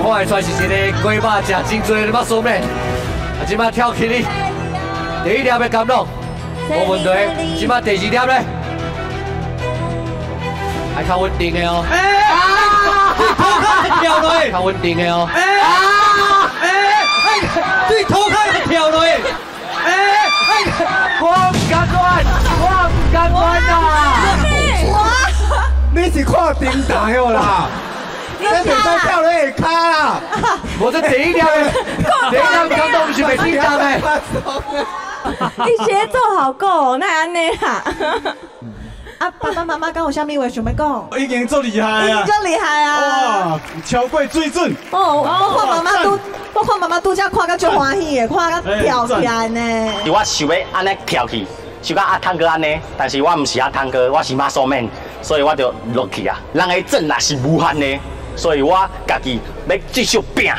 看得出来是一个鸡肉食真多的 muscle man。啊，即摆跳起你，第一粒要甘露，无问题。即摆第二粒咧，还较稳定的哦。跳落去，较稳定的哦。对头开跳落去。我唔敢玩，我唔敢玩啊！你是看平台哦啦，你袂使跳落去卡啦。我这第一粒的，第一粒感动是袂叮当的。你节奏好够，那安尼啦。啊，爸爸妈妈跟我下面话想要讲，已经足厉害啊！已经足厉害啊！哇，超过水准。哦，我看妈妈拄则看到足欢喜的，看到跳起来呢。我想要安尼跳起，想到阿汤哥安尼，但是我唔是阿汤哥，我是马索曼，所以我就落去啊。人的阵也是无限的，所以我家己要继续拼。